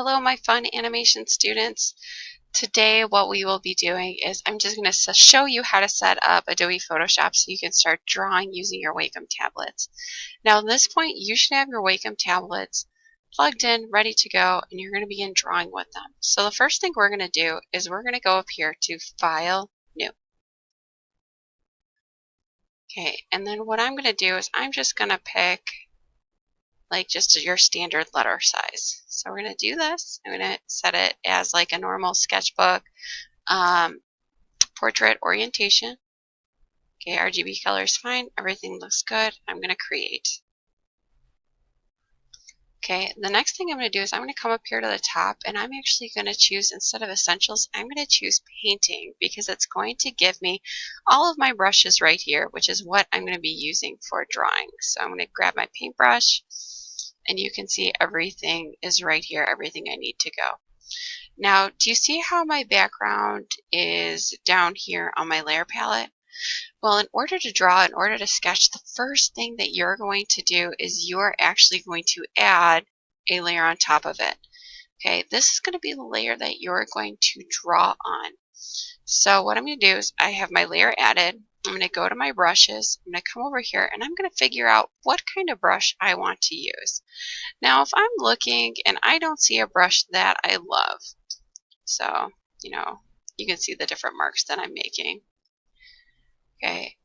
Hello, my fun animation students. Today what we will be doing is I'm just going to show you how to set up Adobe Photoshop so you can start drawing using your Wacom tablets. Now at this point you should have your Wacom tablets plugged in, ready to go, and you're going to begin drawing with them. So the first thing we're going to do is we're going to go up here to File, New. Okay, and then what I'm going to do is I'm just going to pick like just your standard letter size. So we're going to do this. I'm going to set it as like a normal sketchbook portrait orientation. Okay, RGB color is fine. Everything looks good. I'm going to create. Okay, the next thing I'm going to do is I'm going to come up here to the top and I'm actually going to choose, instead of essentials, I'm going to choose painting because it's going to give me all of my brushes right here, which is what I'm going to be using for drawing. So I'm going to grab my paintbrush and you can see everything is right here, everything I need to go. Now, do you see how my background is down here on my layer palette? Well, in order to draw, in order to sketch, the first thing that you're going to do is you're actually going to add a layer on top of it. Okay, this is going to be the layer that you're going to draw on. So what I'm going to do is I have my layer added. I'm going to go to my brushes. I'm going to come over here and I'm going to figure out what kind of brush I want to use. Now, if I'm looking and I don't see a brush that I love, so, you can see the different marks that I'm making. Okay,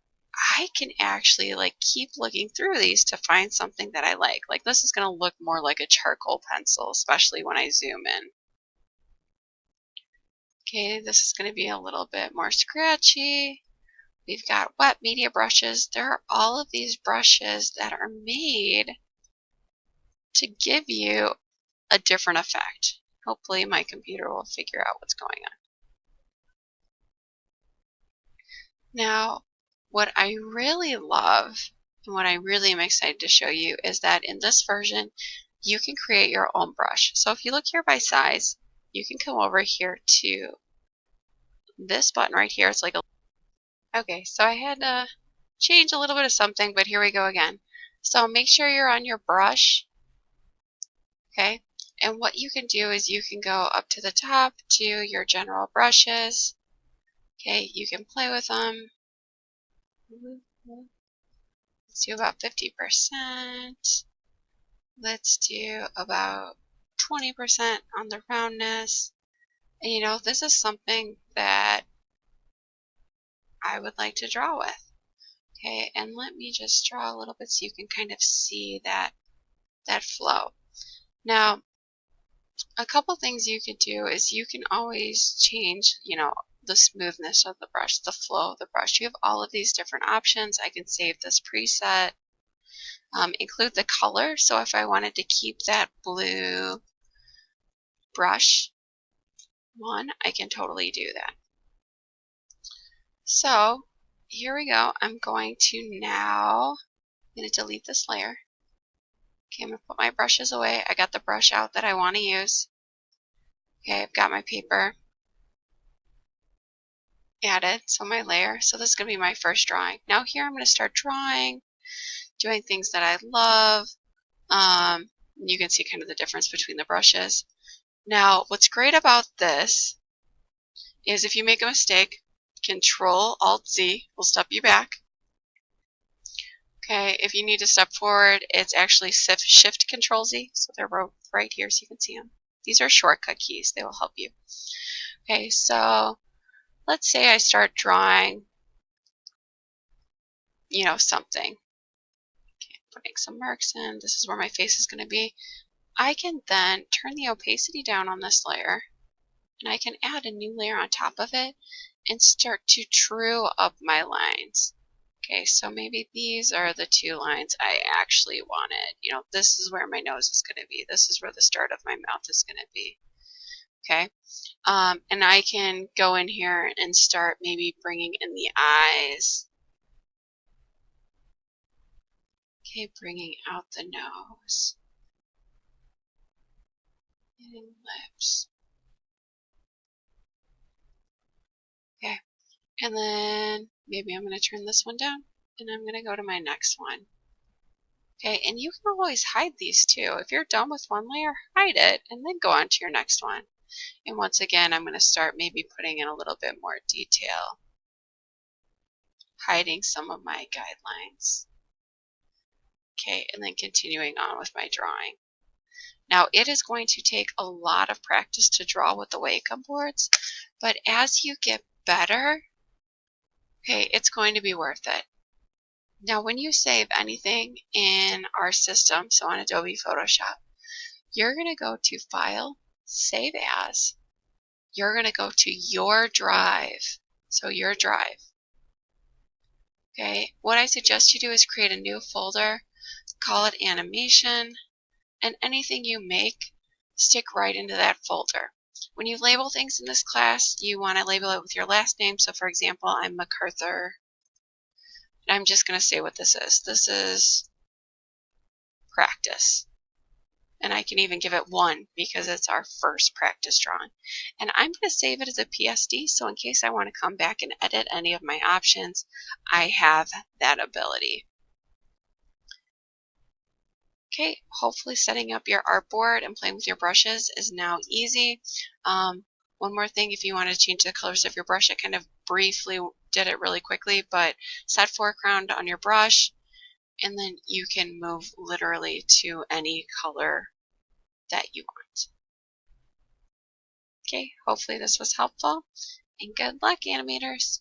I can actually keep looking through these to find something that I like. Like this is going to look more like a charcoal pencil, especially when I zoom in. Okay, this is going to be a little bit more scratchy. We've got wet media brushes. There are all of these brushes that are made to give you a different effect. Hopefully my computer will figure out what's going on. Now, what I really love and what I really am excited to show you is that in this version, you can create your own brush. So if you look here by size, you can come over here to this button right here. It's like a... Okay, so I had to change a little bit of something, but here we go again. So make sure you're on your brush. Okay, and what you can do is you can go up to the top to your general brushes. Okay, you can play with them. Let's do about 50%. Let's do about 20% on the roundness. And this is something that I would like to draw with. Okay, and let me just draw a little bit so you can kind of see that flow. Now, a couple things you could do is you can always change, the smoothness of the brush, the flow of the brush. You have all of these different options. I can save this preset. Include the color, so if I wanted to keep that blue brush one, I can totally do that. So here we go. I'm going to delete this layer. Okay, I'm going to put my brushes away. I got the brush out that I want to use. Okay, I've got my paper added, so my layer. So this is going to be my first drawing. Now here I'm going to start drawing, doing things that I love. You can see kind of the difference between the brushes. Now, what's great about this is if you make a mistake, Control-Alt-Z will step you back. Okay, if you need to step forward, it's actually Shift-Control-Z, so they're right here so you can see them. These are shortcut keys. They will help you. Okay, so let's say I start drawing, something. Okay, putting some marks in. This is where my face is going to be. I can then turn the opacity down on this layer, and I can add a new layer on top of it and start to true up my lines. Okay, so maybe these are the two lines I actually wanted. This is where my nose is going to be. This is where the start of my mouth is going to be. Okay, and I can go in here and start maybe bringing in the eyes. Okay, bringing out the nose. And lips. Okay, and then maybe I'm going to turn this one down and I'm going to go to my next one. Okay, and you can always hide these too. If you're done with one layer, hide it and then go on to your next one. And once again, I'm going to start maybe putting in a little bit more detail, hiding some of my guidelines. Okay, and then continuing on with my drawing. Now, it is going to take a lot of practice to draw with the Wacom boards, but as you get better, okay, it's going to be worth it. Now, when you save anything in our system, so on Adobe Photoshop, you're going to go to File, Save As. You're going to go to Your Drive. So Your Drive. Okay, what I suggest you do is create a new folder, call it Animation, and anything you make, stick right into that folder. When you label things in this class, you want to label it with your last name. So for example, I'm MacArthur. And I'm just going to say what this is. This is practice. And I can even give it 1 because it's our first practice drawing. And I'm going to save it as a PSD, so in case I want to come back and edit any of my options, I have that ability. Okay, hopefully setting up your artboard and playing with your brushes is now easy. One more thing, if you want to change the colors of your brush, I kind of briefly did it really quickly, but set foreground on your brush, and then you can move literally to any color that you want. Okay, hopefully this was helpful, and good luck, animators!